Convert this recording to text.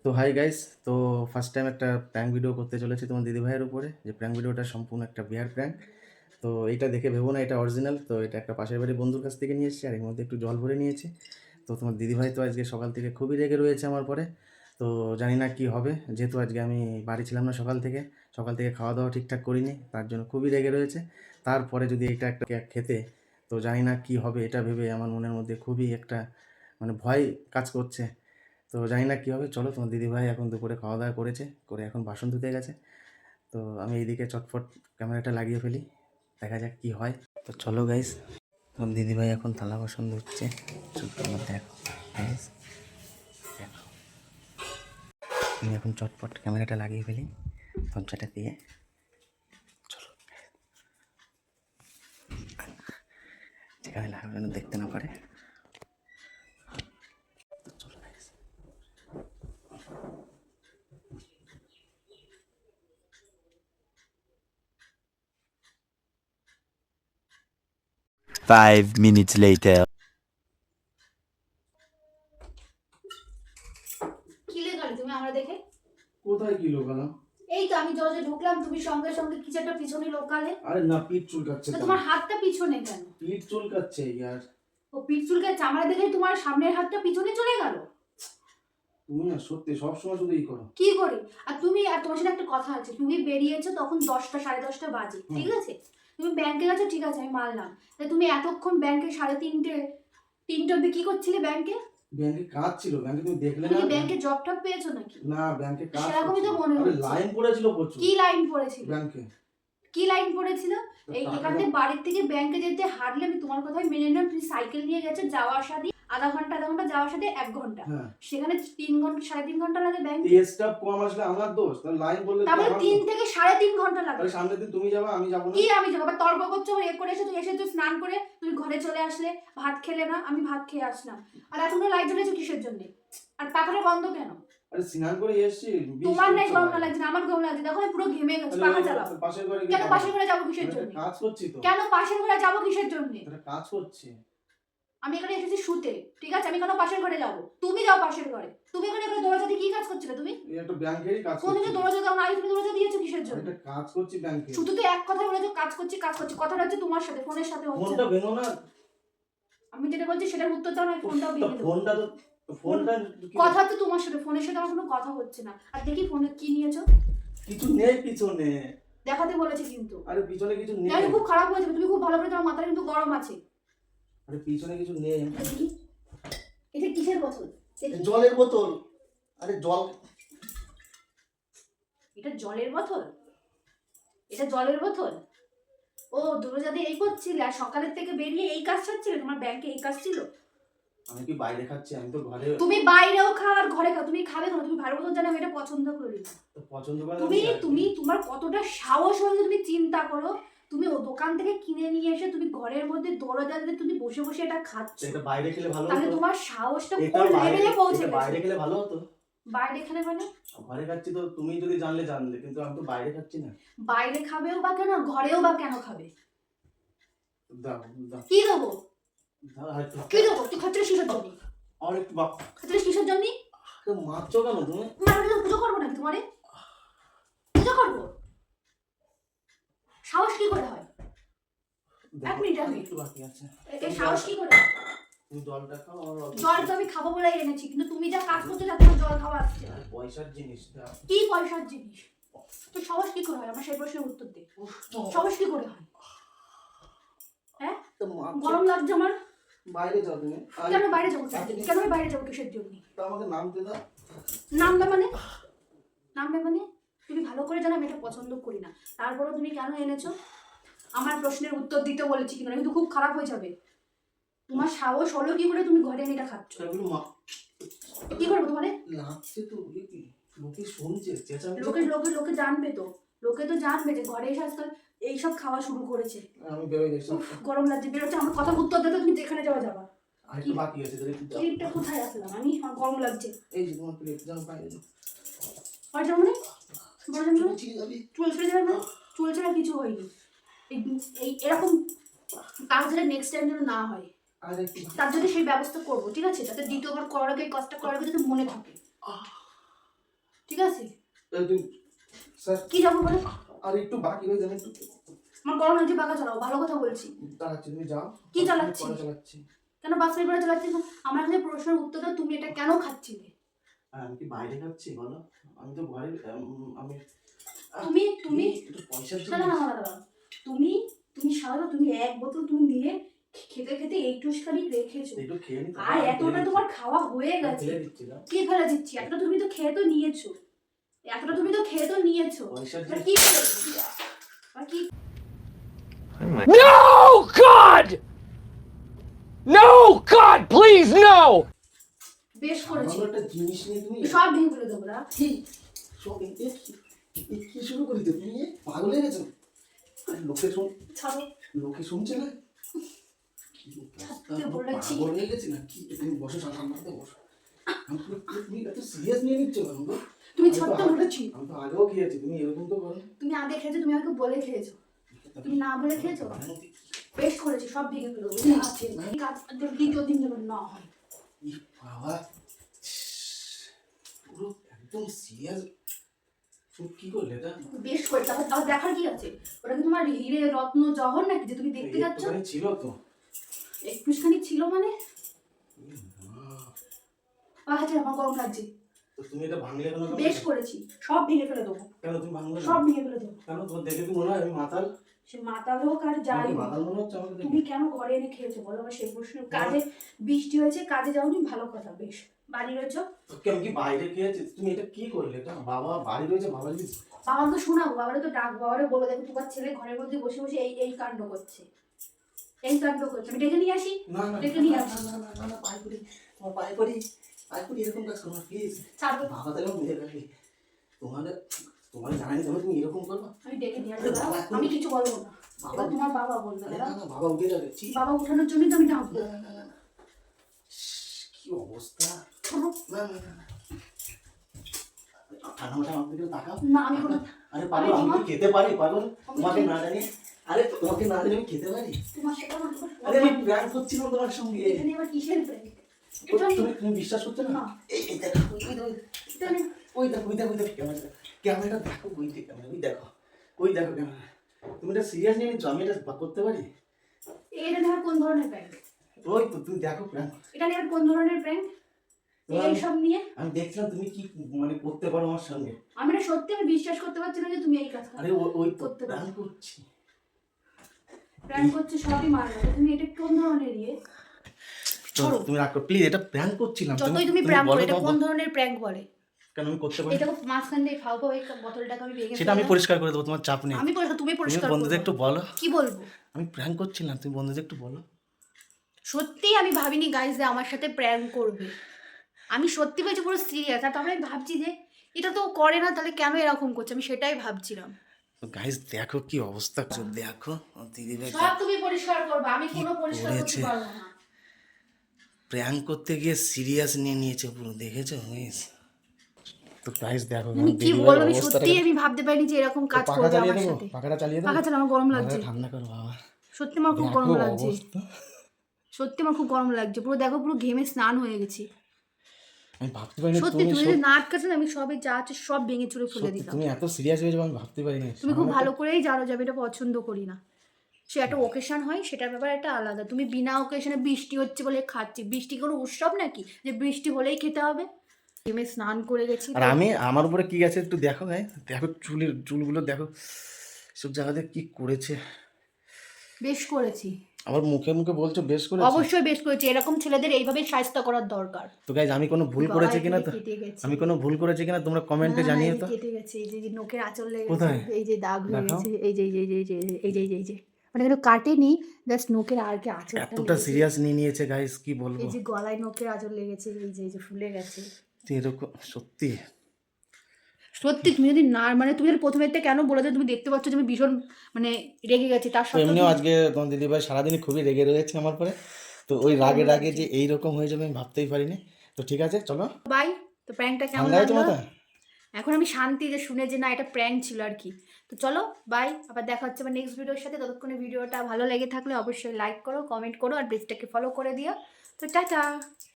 তো hi guys, তো first time একটা প্র্যাঙ্ক ভিডিও করতে চলেছি তোমার দিদিভাইয়ের উপরে। যে প্র্যাঙ্ক ভিডিওটা সম্পূর্ণ একটা বিয়ার প্র্যাঙ্ক। তো এইটা দেখে ভেবো না এটা অরিজিনাল। তো এটা একটা পাশের বাড়ির বন্ধুর কাছ থেকে নিয়ে এসেছি, আর এর মধ্যে একটু জল ভরে নিয়েছি। তো তোমার দিদিভাই তো আজকে সকাল থেকে খুবই রেগে রয়েছে আমার পরে। তো জানি না কি হবে, যেহেতু আজকে আমি বাড়ি ছিলাম না সকাল থেকে খাওয়া দাওয়া ঠিকঠাক করিনি, তার জন্য খুবই রেগে রয়েছে। তারপরে যদি এটা একটা কেক খেতে, তো জানি না কি হবে, এটা ভেবে আমার মনের মধ্যে খুবই একটা মানে ভয় কাজ করছে। তো জানি না কী হবে। চলো, তোমার দিদিভাই এখন দুপুরে খাওয়া দাওয়া করেছে, করে এখন বাসন ধুতে গেছে। তো আমি এইদিকে চটপট ক্যামেরাটা লাগিয়ে ফেলি, দেখা যাক কি হয়। তো চলো গাইস, তোমার দিদিভাই এখন থালা বাসন ধুচ্ছে। তোমরা দেখো গাইস, দেখো আমি এখন চটপট ক্যামেরাটা লাগিয়ে ফেলি দরজাটা দিয়ে। চলো, যেখানে লাগানো যেন দেখতে না পারে। তো চলো গাইস। 5 minutes later. কিলে গেল তুমি আমরা দেখে? কোথায় কি লোকালাম? এই তো আমি দরজা ঢুকলাম, তুমি সঙ্গে সঙ্গে কিছু একটা পিছনে লোকালে। আরে না, পিঠ চুলকাচ্ছে। তো তোমার হাতটা পিছনে কেন? পিঠ চুলকাচ্ছে ইয়ার। ও পিঠ চুলকাচ্ছে, আমরা দেখে তোমার সামনের হাতটা পিছনে চলে গেল। তুমি না সত্যি সবসময় শুধু এই করো। কি করি? আর তুমি, আর তোমার সাথে একটা কথা আছে, তুমি বেরিয়েছো তখন 10টা 10:30 বাজে, ঠিক আছে? তুমি ব্যাংকে গেছো, ঠিক আছে আমি মানলাম। তাই তুমি এতক্ষণ ব্যাংকে 3:30 অব্দি কি করছিলে ব্যাংকে? ব্যাংকে কাজ ছিল, ব্যাংকে তুমি দেখলে তুমি না? ব্যাংকে জব টব পেয়েছো নাকি? না, ব্যাংকে কাজ সেরকমই তো করছিল। মনে আরে হচ্ছে। লাইন পড়েছিল প্রচুর। কি লাইন পড়েছিল? ব্যাংকে কি লাইন পড়েছিল? এই টাকা এখান থেকে বাড়ির থেকে ব্যাংকে যেতে হাঁটলে, আমি তোমার কথাই মেনে নিলাম, তুমি সাইকেল নিয়ে গেছো, যাওয়া আসা দিয়ে আধা ঘন্টা যাওয়া আসা দিয়ে 1 ঘন্টা, হ্যাঁ, সেখানে 3 ঘন্টা 3.5 ঘন্টা লাগে ব্যাংকে। এই স্টাফ কম আসলে আমার দোষ, তাহলে লাইন বললে কি তারপরে আমার 3 দোষ? থেকে 3.5 ঘন্টা লাগে। তাহলে সামনের দিন তুমি যাবে, আমি যাবো না? কি আমি যাবো? আবার তর্ক করছো, এ করে এসে তুই এসেছো স্নান করে, তুমি ঘরে চলে আসলে, ভাত খেলে না, আমি ভাত খেয়ে আসলাম, আর এখনো লাইট জ্বলেছো কিসের জন্য? আর পাখাটা বন্ধ কেন? আরে স্নান করে এসেছি, তোমার নাই গরম না লাগছে না, আমার গরম লাগছে, দেখো আমি পুরো ঘেমে গেছি, পাখা চালাও। পাশের ঘরে কেন পাশের ঘরে যাবো কিসের জন্য? কাজ করছি তো। কেন পাশের ঘরে যাবো কিসের জন্য? এটা কাজ করছি। আমি এখানে এসেছি শুতে, ঠিক আছে? আমি কেন পাশের ঘরে যাবো? তুমি যাও পাশের ঘরে। তুমি এখানে দরজা দিয়ে কি কাজ করছিলে তুমি? এই একটা ব্যাংকেরই কাজ করছি। কোনদিন দরজা দাও না, তুমি দরজা দিয়েছো কিসের জন্য? এটা কাজ করছি ব্যাংকে। শুধু তো এক কথা বলেছো, কাজ করছি কাজ করছি, কথাটা হচ্ছে তোমার সাথে, ফোনের সাথে হচ্ছে ফোনটা না। ভেঙো না। আমি যেটা বলছি সেটার উত্তর দাও, না ফোনটাও ভেঙে দেবো। ফোনটা কথা তো তোমার সাথে, ফোনের সাথে আমার কোনো কথা হচ্ছে না। আর দেখি ফোনে কি নিয়েছো? কিছু নেই পিছনে। দেখাতে বলেছে কিন্তু। আরে পিছনে কিছু নেই। জানি খুব খারাপ হয়ে যাবে, তুমি খুব ভালো করে, তোমার মাথাটা কিন্তু গরম আছে। আরে পিছনে কিছু নেই। দেখি এটা কিসের বোতল? জলের বোতল। আরে জল। এটা জলের বোতল? এটা জলের বোতল? ও দরজা দিয়ে এই করছিলে, আর সকালের থেকে বেরিয়ে এই কাজ করছিলে? তোমার ব্যাংকে এই কাজ ছিল? আমি কি বাইরে খাচ্ছি? আমি তো ঘরে। তুমি বাইরেও খাও আর ঘরে খাও, তুমি খাবে কেন? তুমি ভালো মতো জানো আমি এটা পছন্দ করি না। পছন্দ করে তুমি তুমি তোমার কতটা সাহস হলে তুমি চিন্তা করো, তুমি ও দোকান থেকে কিনে নিয়ে এসে তুমি ঘরের মধ্যে দরজা দিয়ে তুমি বসে বসে এটা খাচ্ছ। এটা বাইরে খেলে ভালো হতো। তাহলে তোমার সাহসটা কোন লেভেলে পৌঁছে গেছে? বাইরে খেলে ভালো হতো। বাইরে খেলে মানে? ঘরে খাচ্ছি তো, তুমি যদি জানলে, কিন্তু আমি তো বাইরে খাচ্ছি না। বাইরে খাবেও বা কেন, ঘরেও বা কেন খাবে? দাও দাও কি দেবো? দাও আর একটু। কি দেবো? তুই খাচ্ছিস কিসের জন্য? আর একটু বাপ। খাচ্ছিস কিসের জন্য? মারছো কেন তুমি? মানে পুজো করবো নাকি তোমারে? পুজো করবো? সাহস কি করে হয়? এক মিনিট একটু বাকি আছে। এই সাহস কি করে হয়? তুমি জলটা খাও। জল তো আমি খাবো বলে এনেছি, কিন্তু তুমি যা কাজ করছো তাতে আমার জল খাওয়া আসছে না। পয়সার জিনিস দাও। কি পয়সার জিনিস? তো সাহস কি করে হয়? আমার সেই প্রশ্নের উত্তর দে। সাহস কি করে হয়? হ্যাঁ, গরম লাগছে আমার। বাইরে যাও তুমি। কেন বাইরে যাবো? কেন আমি বাইরে যাবো কিসের জন্য? তো আমাকে নামতে দাও। নামবে মানে? নামবে মানে? তুমি ভালো করে জানো আমি এটা পছন্দ করি না, তারপরে তুমি কেন এনেছো? আমার প্রশ্নের উত্তর দিতে বলেছি কিনা, কিন্তু খুব খারাপ হয়ে যাবে। তোমার সাহস হলো কি করে তুমি ঘরে এনে এটা খাচ্ছ? কি করবো তোমারে? লাগছে তো, লোকে শুনছে, চেঁচামেচি। লোকে জানবে তো, লোকে তো জানবে যে ঘরে এসে আজকাল এইসব খাওয়া শুরু করেছে। আমি বেরোই দেখছি। গরম লাগছে, বেরোচ্ছে, আমার কথা উত্তর দিতে তুমি যেখানে যাবা। আর একটু বাকি আছে, তাহলে একটু যাও। ক্লিপটা কোথায় রাখলাম আমি? আমার গরম লাগছে। এই যে তোমার প্লেট, যাও বাইরে যাও। আর যাবো না? বড় যাবো না? ঠিক আছে। চুল ছেড়ে যাবে না? চুল ছাড়া কিছু হয়নি। এই এরকম কাজ যেন নেক্সট টাইম যেন না হয়, আর একটু। তার জন্য সেই ব্যবস্থা করবো, ঠিক আছে? যাতে দ্বিতীয়বার করার আগে, এই কাজটা করার আগে যাতে মনে থাকে। ঠিক আছে? তুমি স্যার কি যাবো বলো? আর একটু বাকি রয়ে যাবে, একটু আমার গরম লাগছে, পাকা চালাও, ভালো কথা বলছি। চালাচ্ছি, তুমি যাও। কি চালাচ্ছি? পরে চালাচ্ছি। কেন বাস করে চালাচ্ছি? আমার কাছে প্রশ্নের উত্তর দাও, তুমি এটা কেন খাচ্ছিলে? আর আমি কি বাইরে খাচ্ছি বলো? আমি তো ঘরে আমি তুমি একটু পয়সা না না না না না, তুমি সারা তুমি এক বোতল তুমি নিয়ে খেতে খেতে এইটুখানি রেখেছো, একটু খেয়ে নি, আর এতটা তোমার খাওয়া হয়ে গেছে। ফেলে দিচ্ছি না। কি ফেলে দিচ্ছি? এতটা তুমি তো খেয়ে তো নিয়েছো, এতটা তুমি তো খেয়ে তো নিয়েছো। পয়সা এবার কি করবো? আর কি No, God! No, God, please, no! বেশ করেছি, ভালো একটা জিনিস নিয়ে তুমি সব ভেঙে ফেলে দেবো না। সব কি শুরু করেছো তুমি? পাগল হয়ে গেছো? আরে ছাড়ো, লোকে শুনছে না? কি ছাড়তে বলেছি। পাগল হয়ে গেছি না কি? তুমি বসো, সামনে বসো। তুমি এত সিরিয়াস নিয়ে নিচ্ছ কেন গো? তুমি ছাড়তে বলেছি। আমি তো আগেও খেয়েছি, তুমি এরকম তো করো। তুমি আগে খেয়েছো, তুমি আমাকে বলে খেয়েছো, তুমি না বলে খেয়েছো। বেশ করেছি, সব ভেঙে ফেলে দেবো। আছে কাজ দ্বিতীয় দিন যেন না হয়। ই বাবা, পুরো একদম সিরিয়াস। তুমি কি করলে এটা? বেশ করে তারপর তাহলে দেখার কি আছে? ওটা কি তোমার হিরে রত্ন জহর নাকি যে তুমি দেখতে যাচ্ছ? একটুখানি ছিল তো। একটুখানি ছিল মানে? আচ্ছা, আমার গরম লাগছে। তো তুমি এটা ভাঙলে কেন? বেশ করেছি, সব ভেঙে ফেলে দেবো, কেন তুমি ভাঙলে না? সব ভেঙে ফেলে দেবো। কেন? তোমার দেখে কি মনে হয় আমি মাতাল? সে মাতাল হোক আর যাই আমার কি হোক, মাতাল মনে হচ্ছে আমাকে দেখে? তুমি কেন ঘরে এনে খেয়েছো বলো? আমার সেই প্রশ্ন। কাজে বৃষ্টি হয়েছে, কাজে যাওনি, ভালো কথা, বেশ। বাড়ি রয়েছো, তোকে আমি কি বাইরে খেয়েছি? তুমি এটা কি করলে? এটা বাবা বাড়ি রয়েছে, বাবা কি? বাবাকে শোনাবো, বাবারে তো ডাক, বাবারে বলে দেখো তোমার ছেলে ঘরের মধ্যে বসে বসে এই এই কাণ্ড করছে, এই কাণ্ড করছে। আমি ডেকে নিয়ে আসি, না না ডেকে নিয়ে আসি। না পায়ে পড়ি, তোমার পায়ে পড়ি, পায়ে পড়ি, এরকম কাজ করো না প্লিজ। ছাড়বো, বাবা তাহলে মেরে ফেলবে। তোমার তোমার জানানি তুমি এরকম করবা? আমি ডেকে নিয়ে আসবো, দাঁড়াও, আমি কিছু বলবো না, এবার তোমার বাবা বলবে। না দাঁড়াও, না বাবা উঠে যাবে। বাবা উঠানোর জন্যই তো আমি ডাকবো। কি অবস্থা! না না না না, ঠান্ডা মাথা আমার দিকে তাকাও। না আমি কোনো, আরে পাগল, আমি কি খেতে পারি পাগল? তোমাকে না জানি, আরে তোমাকে না জানি আমি খেতে পারি? তোমার সাথে আমার আরে আমি প্র্যাঙ্ক করছিলাম তোমার সঙ্গে। এখানে আবার কিসের প্রেম? এটা তুমি তুমি বিশ্বাস করছো না? না। এই দেখো, এটা নিয়ে- ওই দেখো ক্যামেরা, ক্যামেরা দেখো, ওই যে ক্যামেরা, ওই দেখো ক্যামেরা। তুমি এটা সিরিয়াস নিয়ে নিচ্ছ? আমি এটা করতে পারি? এটা নিয়ে আবার কোন ধরনের প্র্যাঙ্ক? ওই তো তুমি দেখো প্র্যাঙ্ক। এটা নিয়ে আবার কোন ধরনের প্র্যাঙ্ক? এইসব নিয়ে আমি দেখছিলাম তুমি কি মানে করতে পারো আমার সঙ্গে। আমি না সত্যি আমি বিশ্বাস করতে পারছি না যে তুমি এই কাজ আরে ওই তো করতে পারো। প্র্যাঙ্ক করছি। প্র্যাঙ্ক করছে সবই মারবে, তুমি এটা কোন ধরনের ইয়ে? চলো তুমি রাখো প্লিজ, এটা প্র্যাঙ্ক করছিলাম। যতই তুমি প্র্যাঙ্ক করো, এটা কোন ধরনের প্র্যাঙ্ক বলে? কেন আমি করতে পারি? এটা মাঝখান দিয়ে খাও খাও, এই বোতলটাকে আমি ভেঙে সেটা আমি ফেললাম। পরিষ্কার করে দেবো, তোমার চাপ নেই। আমি পরিষ্কার, তুমি তুমি পরিষ্কার বন্ধুদের করো। একটু বলো। কি বলবো? আমি প্র্যাঙ্ক করছিলাম, তুমি বন্ধুদের একটু বলো। সত্যি আমি ভাবিনি গাইজ যে আমার সাথে প্র্যাঙ্ক করবে। আমি সত্যি বলছি পুরো সিরিয়াস। আর তারপরে আমি ভাবছি যে এটা তো করে না, তাহলে কেন এরকম করছে? আমি সেটাই ভাবছিলাম। গাইস দেখো কি অবস্থা, দেখো দিদি ভাই সব তুমি পরিষ্কার করবে, আমি কোনো কি পরিষ্কার করতে করেছে? পারবো না। প্র্যাঙ্ক করতে গিয়ে সিরিয়াস নিয়ে নিয়েছে পুরো, দেখেছো গাইস? তো গাইস দেখো আমি কি বলবো, আমি সত্যি আমি ভাবতে পারিনি যে এরকম কাজ করবে আমার সাথে। পাখাটা চালিয়ে দাও, পাখা চালা, আমার গরম লাগছে। ঠান্ডা করো বাবা। সত্যি আমার খুব গরম দেখো লাগছে, অবস্থা। সত্যি আমার খুব গরম লাগছে। পুরো দেখো, পুরো ঘেমে স্নান হয়ে গেছি। আমি ভাবতে পারিনি সত্যি তুমি যদি না আটকাছো না, আমি সবই যা আছে সব ভেঙে চুরে ফেলে দিতাম। তুমি এত সিরিয়াস হয়ে যাবে আমি ভাবতে পারিনি। তুমি খুব ভালো করেই জানো যে আমি এটা পছন্দ করি না। সে একটা ওকেশন হয়, সেটার ব্যাপারে একটা আলাদা। তুমি বিনা ওকেশনে বৃষ্টি হচ্ছে বলে খাচ্ছি, বৃষ্টি কোনো উৎসব নাকি যে বৃষ্টি হলেই খেতে হবে? ঘেমে স্নান করে গেছি। আর আমি আমার উপরে কি গেছে একটু দেখো গাইস, দেখো চুলগুলো দেখো, সব জায়গাতে কি করেছে। বেশ করেছি, আবার মুখে মুখে বলছো বেশ করেছে। অবশ্যই বেশ করেছি। এরকম ছেলেদের এইভাবে শায়েস্তা করার দরকার। তো গাইস আমি কোনো ভুল করেছি কিনা, তো কেটে গেছে, আমি কোনো ভুল করেছি কিনা তোমরা কমেন্টে জানিয়ে তো। কেটে গেছে, এই যে নোকের আঁচল লেগে কোথায়? গেছে, এই যে দাগ হয়ে দেখাও। গেছে, এই যে এই যে এই যে এই যে এই যে এই যে মানে কিন্তু কাটেনি, জাস্ট নোকের আর কি আঁচলটা এতটা লেগেছে। সিরিয়াস নিয়ে নিয়েছে গাইস, কি বলবো। এই যে গলায় নোকের আঁচল লেগেছে, এই যে ফুলে গেছে। তো এরকম সত্যি সত্যি তুমি যদি না মানে তুমি যদি প্রথমে একটা কেন বলে তুমি দেখতে পাচ্ছ যে আমি ভীষণ মানে রেগে গেছি, তার তো সত্ত্বেও এমনিও আজকে তোমার দিদিভাই সারাদিনই খুবই রেগে রয়েছে আমার পরে। তো ওই রাগের আগে যে এইরকম হয়ে যাবে আমি ভাবতেই পারিনি। তো ঠিক আছে চলো, বাই। তো প্র্যাঙ্কটা কেমন ঠান্ডা হয়েছে লাগলো? মাথা? এখন আমি শান্তি যে শুনে যে না এটা প্র্যাঙ্ক ছিল আর কি। তো চলো বাই, আবার দেখা হচ্ছে আমার নেক্সট ভিডিওর সাথে। ততক্ষণে ভিডিওটা ভালো লেগে থাকলে অবশ্যই লাইক করো, কমেন্ট করো আর পেজটাকে ফলো করে দিও। তো টাটা।